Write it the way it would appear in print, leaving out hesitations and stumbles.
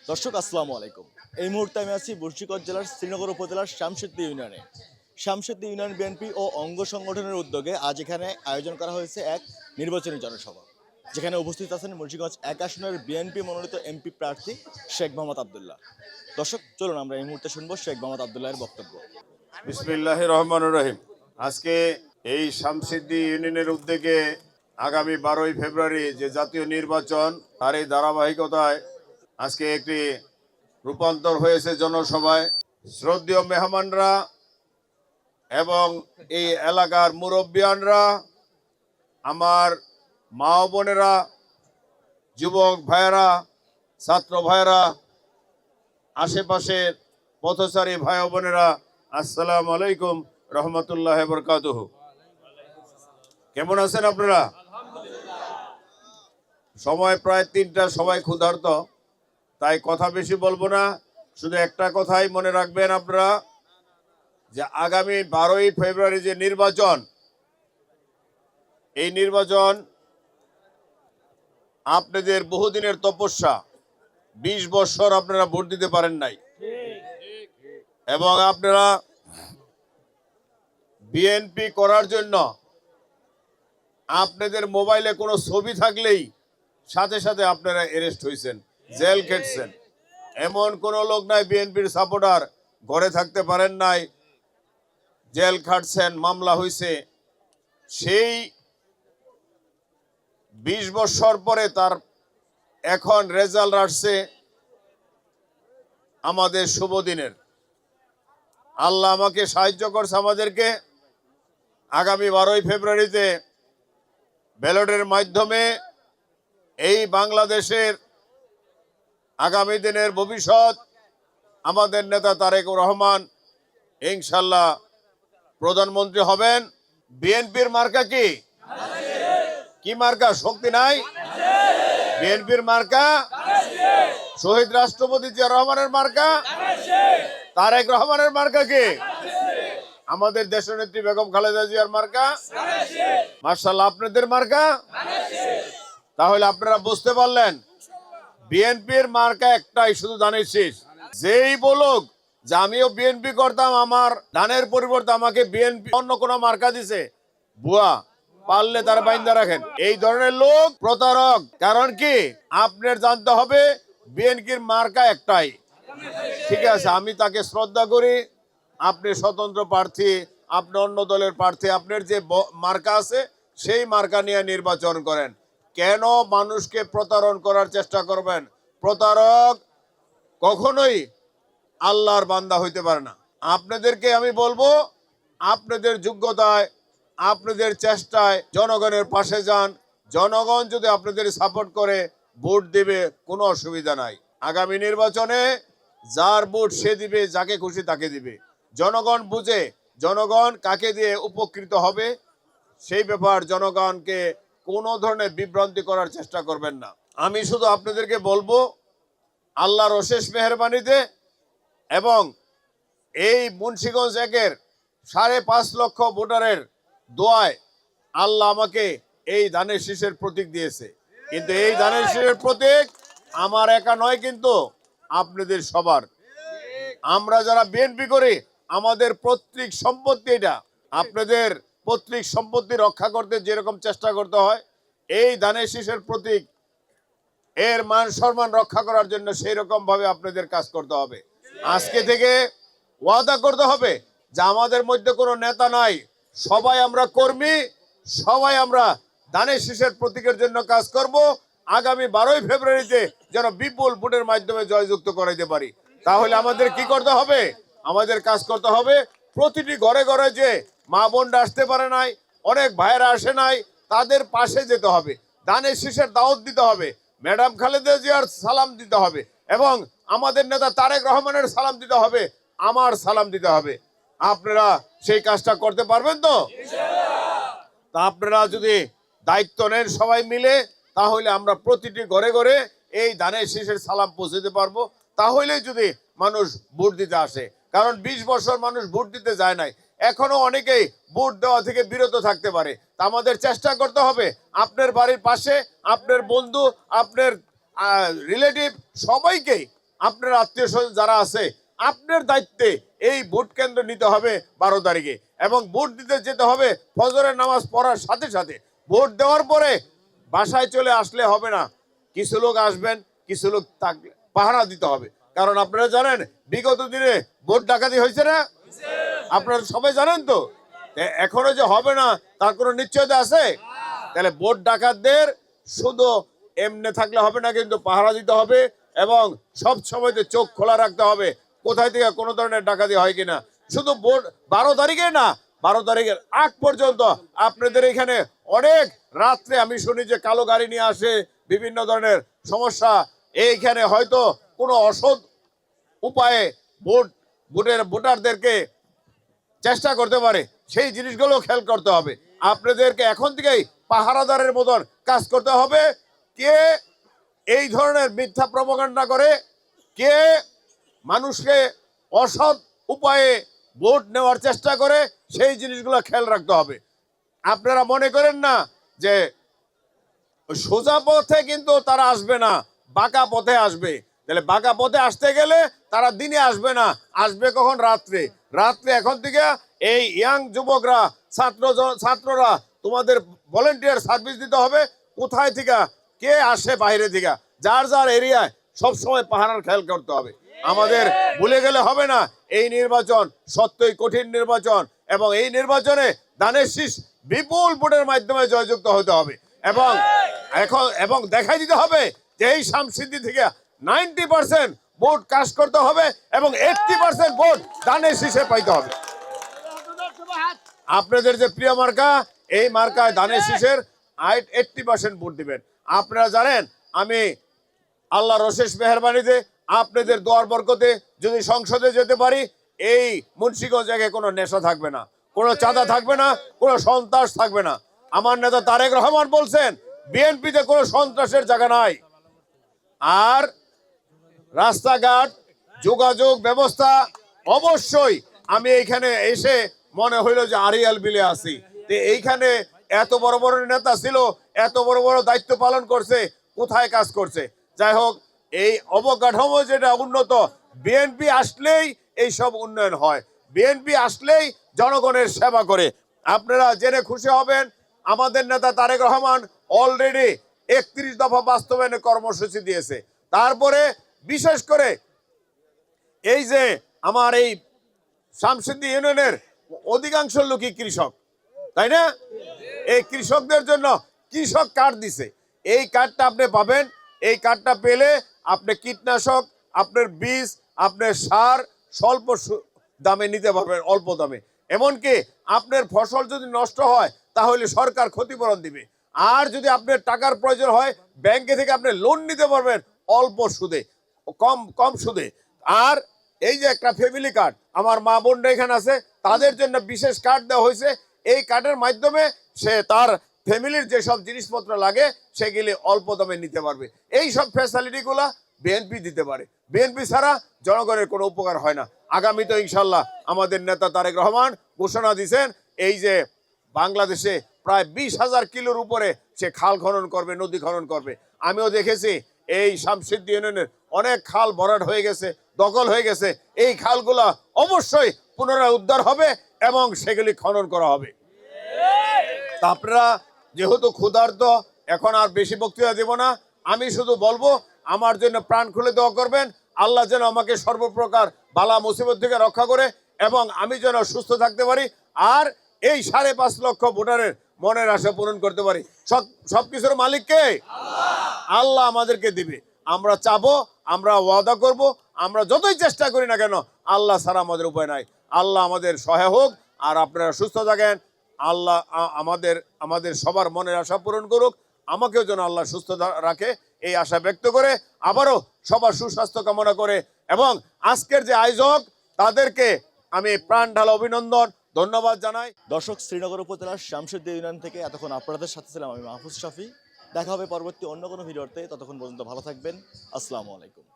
দর্শক আসসালামু আলাইকুম। এই মুহূর্তে আমি আছি মুন্সিগঞ্জ জেলার শ্রীনগর উপজেলার শামশেদপুর ইউনিয়নে। শামশেদপুর ইউনিয়ন বিএনপি ও অঙ্গ সংগঠনের উদ্যোগে আজ এখানে আয়োজন করা হয়েছে এক নির্বাচনী জনসভা, যেখানে উপস্থিত আছেন মুন্সিগঞ্জ ১ আসনের বিএনপি মনোনীত এমপি প্রার্থী শেখ মোহাম্মদ আবদুল্লাহ। দর্শক চলুন আমরা এই মুহূর্তে শুনবো শেখ মোহাম্মদ আবদুল্লাহের বক্তব্য। বিসমিল্লাহির রহমানির রহিম। আজকে এই শামশেদপুর ইউনিয়নের উদ্যোগে আগামী 12ই ফেব্রুয়ারি যে জাতীয় নির্বাচন, তার এই ধারাবাহিকতায় আজকে একটি রূপান্তর হয়েছে জনসভায়। শ্রদ্ধেয় মেহমানরা এবং এই এলাকার মুরব্বিয়ানরা, আমার মা ও বোনেরা, যুবক ভাইয়েরা, ছাত্র ভাইয়েরা, আশেপাশের পথচারী ভাই ও বোনেরা, আসসালামু আলাইকুম রহমতুল্লাহ বরকাতুহু। কেমন আছেন আপনারা? সময় প্রায় 3টা, সবাই ক্ষুধার্ত, তাই কথা বেশি বলবো না। শুধু একটা কথাই মনে রাখবেন আপনারা, যে আগামী 12ই ফেব্রুয়ারি যে নির্বাচন, এই নির্বাচন আপনাদের বহুদিনের তপস্যা। 20 বছর আপনারা ভোট দিতে পারেন নাই, এবং আপনারা বিএনপি করার জন্য আপনাদের মোবাইলে কোনো ছবি থাকলেই সাথে সাথে আপনারা অ্যারেস্ট হয়েছেন, জেল খেটছেন। এমন কোনো লোক নাই বিএনপির সাপোর্টার ঘরে থাকতে পারেন নাই, জেল খাটছেন, মামলা হয়েছে। সেই 20 বছর পরে তার এখন রেজাল্ট আসছে আমাদের শুভ দিনের। আল্লাহ আমাকে সাহায্য করছে আমাদেরকে আগামী 12ই ফেব্রুয়ারিতে ব্যালটের মাধ্যমে এই বাংলাদেশের আগামী দিনের ভবিষ্যৎ আমাদের নেতা তারেক রহমান ইনশাল্লাহ প্রধানমন্ত্রী হবেন। বিএনপির মার্কা কি? কি মার্কা? শক্তি নাই? বিএনপির মার্কা শহীদ রাষ্ট্রপতি জিয়া রহমানের মার্কা, তারেক রহমানের মার্কা কি? আমাদের দেশনেত্রী বেগম খালেদা জিয়ার মার্কা। মাশাআল্লাহ, আপনাদের মার্কা। তাহলে আপনারা বুঝতে পারলেন, বিএনপির মার্কা একটাই, শুধু ধানের শীষ। যেই বলুক যে আমিও বিএনপি করতাম, আমার ধানের পরিবর্তে আমাকে বিএনপি অন্য কোন মার্কা দিছে, ভুয়া, পারলে তার বাইন্দা রাখেন। এই ধরনের লোক প্রতারক। কারণ কি, আপনার জানতে হবে বিএনপির মার্কা একটাই। ঠিক আছে, আমি তাকে শ্রদ্ধা করি। আপনি স্বতন্ত্র প্রার্থী, আপনি অন্য দলের প্রার্থী, আপনার যে মার্কা আছে সেই মার্কা নিয়ে নির্বাচন করেন। কেন মানুষকে প্রতারণ করার চেষ্টা করবেন? প্রতারক কখনোই আল্লাহর বান্দা হইতে পারে না। আপনাদেরকে আমি বলবো, আপনাদের যোগ্যতায়, আপনাদের চেষ্টায় জনগণের পাশে যান। জনগণ যদি আপনাদের সাপোর্ট করে ভোট দিবে, কোনো অসুবিধা নাই। আগামী নির্বাচনে যার ভোট সে দিবে, যাকে খুশি তাকে দিবে। জনগণ বুঝে, জনগণ কাকে দিয়ে উপকৃত হবে সেই ব্যাপার জনগণকে কোনো ধরনের বিভ্রান্তি করার চেষ্টা করবেন না। আমি শুধু আপনাদেরকে বলবো, আল্লাহর অশেষ মেহেরবানিতে এবং এই মুন্সিগঞ্জ 1-এর 5.5 লক্ষ ভোটারের দোয়ায় আল্লাহ আমাকে এই ধানের শীষের প্রতীক দিয়েছে। কিন্তু এই ধানের শীষের প্রতীক আমার একা নয়, কিন্তু আপনাদের সবার। আমরা যারা বিএনপি করি, আমাদের পৈতৃক সম্পত্তি এটা। আপনাদের পৈতৃক সম্পত্তি রক্ষা করতে যেরকম চেষ্টা করতে হয়, এই ধানের শীষের প্রতীক এর মান সম্মান রক্ষা করার জন্য সেই রকম ভাবে আপনাদের কাজ করতে হবে। আজকে থেকে ওয়াদা করতে হবে যে আমাদের মধ্যে কোনো নেতা নাই, সবাই আমরা কর্মী, সবাই আমরা ধানের শীষের প্রতীকের জন্য কাজ করব। আগামী 12ই ফেব্রুয়ারিতে যেন বিপুল ভোটের মাধ্যমে জয়যুক্ত করাইতে পারি। তাহলে আমাদের কি করতে হবে? আমাদের কাজ করতে হবে প্রতিটি ঘরে ঘরে যে মা বোনরা আসতে পারে নাই, অনেক ভাইয়েরা আসে নাই, তাদের পাশে যেতে হবে, ধানের শীষের দাওয়াত দিতে হবে, ম্যাডাম খালেদা জিয়ার সালাম দিতে হবে, এবং আমাদের নেতা তারেক রহমানের সালাম দিতে হবে, আমার সালাম দিতে হবে। আপনারা সেই কাজটা করতে পারবেন তো? তা আপনারা যদি দায়িত্ব নেন সবাই মিলে, তাহলে আমরা প্রতিটি ঘরে ঘরে এই ধানের শীষের সালাম পৌঁছতে পারবো। তাহলে যদি মানুষ ভোট দিতে আসে, কারণ 20 বছর মানুষ ভোট দিতে যায় নাই, এখনো অনেকেই ভোট দেওয়া থেকে বিরত থাকতে পারে। তা আমাদের চেষ্টা করতে হবে আপনার বাড়ির পাশে, আপনার বন্ধু, আপনার রিলেটিভ সবাইকে আপনার আত্মীয় স্বজন যারা আছে আপনার দায়িত্বে এই ভোট কেন্দ্র নিতে হবে 12 তারিখে, এবং ভোট দিতে যেতে হবে ফজরের নামাজ পড়ার সাথে সাথে। ভোট দেওয়ার পরে বাসায় চলে আসলে হবে না, কিছু লোক আসবেন, কিছু লোক থাকলে পাহারা দিতে হবে। কারণ আপনারা জানেন বিগত দিনে ভোট ডাকাতি হয়েছে না, আপনারা সবাই জানেন তো। এখনো যে হবে না তার কোনো নিশ্চয়তা আছে? তাহলে ভোট ডাকাতদের শুধু এমনি থাকলে হবে না, কিন্তু পাহারা দিতে হবে এবং সব সময় চোখ খোলা রাখতে হবে কোথায় থেকে কোনো ধরনের ডাকাতি হয় কিনা। শুধু ভোট 12 তারিখে না, 12 তারিখের আগ পর্যন্ত আপনাদের এখানে অনেক রাত্রে আমি শুনি যে কালো গাড়ি নিয়ে আসে, বিভিন্ন ধরনের সমস্যা। এইখানে হয়তো কোনো অসৎ উপায়ে ভোটারদেরকে চেষ্টা করতে পারে, সেই জিনিসগুলো খেয়াল করতে হবে। আপনাদেরকে এখন থেকেই পাহারাদারের মতন কাজ করতে হবে। কে এই ধরনের মিথ্যা প্রপাগান্ডা করে, কে মানুষকে অসৎ উপায়ে ভোট নেওয়ার চেষ্টা করে, সেই জিনিসগুলো খেয়াল রাখতে হবে। আপনারা মনে করেন না যে সোজা পথে কিন্তু তারা আসবে না, বাঁকা পথে আসবে। তাহলে বাঁকা পথে আসতে গেলে তারা দিনে আসবে না, আসবে কখন? রাত্রে। রাত্রে এখন থেকে এই ইয়াং যুবকরা, ছাত্ররা তোমাদের ভলেন্টিয়ার সার্ভিস দিতে হবে। কোথায় থেকে কে আসে বাইরে থেকে, যার যার এরিয়ায় সবসময় পাহারার খেয়াল করতে হবে। আমাদের ভুলে গেলে হবে না, এই নির্বাচন সত্যই কঠিন নির্বাচন, এবং এই নির্বাচনে দানের শীষ বিপুল ভোটের মাধ্যমে জয়যুক্ত হতে হবে, এবং দেখাই দিতে হবে যে এই শামসিদ্দি থেকে 90% ভোট কাজ করতে হবে এবং 80% ভোট দানের শীষে পাইতে হবে। আপনাদের যে প্রিয় মার্কা, এই মার্কায় দানের শীষের 80% ভোট দিবেন। আপনারা জানেন আমি আল্লাহর অশেষ মেহেরবানিতে আপনাদের দোয়ার বরকতে যদি সংসদে যেতে পারি, এই মুন্সিগঞ্জ জায়গায় কোনো নেশা থাকবে না, কোনো চাঁদা থাকবে না, কোনো সন্ত্রাস থাকবে না। আমার নেতা তারেক রহমান বলছেন বিএনপিতে কোনো সন্ত্রাসের জায়গা নাই। আর রাস্তাঘাট, যোগাযোগ ব্যবস্থা, অবশ্যই আমি এইখানে এসে মনে হইল যে আরিয়াল বিলে আছি। এইখানে এত বড় বড় নেতা ছিল, এত বড় বড় দায়িত্ব পালন করছে, কোথায় কাজ করছে? যাই হোক, এই অবকাঠামো যেটা উন্নত, বিএনপি আসলেই এই সব উন্নয়ন হয়, বিএনপি আসলেই জনগণের সেবা করে। আপনারা জেনে খুশি হবেন আমাদের নেতা তারেক রহমান অলরেডি 31 দফা বাস্তবায়নের কর্মসূচি দিয়েছে। তারপরে বিশেষ করে এই যে আমার এই শামসিদ্দি ইউনিয়নের অধিকাংশ লোকই কৃষক, তাই না? এই কৃষকদের জন্য কৃষক কার্ড দিছে। এই কার্ডটা আপনি পাবেন। এই কার্ডটা পেলে আপনি কীটনাশক, আপনার বীজ, আপনার সার স্বল্প দামে নিতে পারবেন, অল্প দামে। এমনকি আপনার ফসল যদি নষ্ট হয় তাহলে সরকার ক্ষতিপূরণ দিবে। আর যদি আপনার টাকার প্রয়োজন হয়, ব্যাংকে থেকে আপনি লোন নিতে পারবেন অল্প সুদে, কম সুদে। আর এই যে একটা ফ্যামিলি কার্ড, আমার মা বোনরা এখানে আছে, তাদের জন্য বিশেষ কার্ড দেওয়া হয়েছে। এই কার্ডের মাধ্যমে সে তার ফ্যামিলির যেসব জিনিসপত্র লাগে সেগুলি অল্প দামে নিতে পারবে। এই সব ফ্যাসিলিটিগুলা বিএনপি দিতে পারে, বিএনপি ছাড়া জনগণের কোনো উপকার হয় না। আগামীতে ইনশাল্লাহ আমাদের নেতা তারেক রহমান ঘোষণা দিয়েছেন এই যে বাংলাদেশে প্রায় 20,000 কিলোর উপরে সে খাল খনন করবে, নদী খনন করবে। আমিও দেখেছি এই শামসিদ্দি ইউনিয়নের অনেক খাল ভরাট হয়ে গেছে, দখল হয়ে গেছে। এই খালগুলা অবশ্যই পুনরায় উদ্ধার হবে এবং সেগুলি খনন করা হবে। তা আপনারা যেহেতু ক্ষুধার্ত, এখন আর বেশি বক্তৃতা দেব না, আমি শুধু বলবো আমার জন্য প্রাণ খুলে দোয়া করবেন। আল্লাহ যেন আমাকে সর্বপ্রকার বালা মুসিবত থেকে রক্ষা করে এবং আমি যেন সুস্থ থাকতে পারি, আর এই 5.5 লক্ষ ভোটারের মনের আশা পূরণ করতে পারি। সবকিছুর মালিককে আল্লাহ আমাদেরকে দিবে। আমরা চাবো, আমরা ওয়াদা করব, আমরা যতই চেষ্টা করি না কেন আল্লাহ ছাড়া আমাদের উপায় নাই। আল্লাহ আমাদের সহায় হোক, আর আপনারা সুস্থ থাকেন। আল্লাহ আমাদের সবার মনের আশা পূরণ করুক, আমাকেও যেন আল্লাহ সুস্থ রাখে, এই আশা ব্যক্ত করে আবারও সবার সুস্বাস্থ্য কামনা করে এবং আজকের যে আয়োজক তাদেরকে আমি প্রাণ ঢালা অভিনন্দন, ধন্যবাদ জানাই। দর্শক, শ্রীনগর উপজেলার শামসিদ্দি ইউনিয়ন থেকে এতক্ষণ আপনাদের সাথে ছিলাম আমি মাহফুজ শাফি। দেখা হবে পরবর্তী অন্য কোনো ভিডিওতে, ততক্ষণ পর্যন্ত ভালো থাকবেন। আসসালামু আলাইকুম।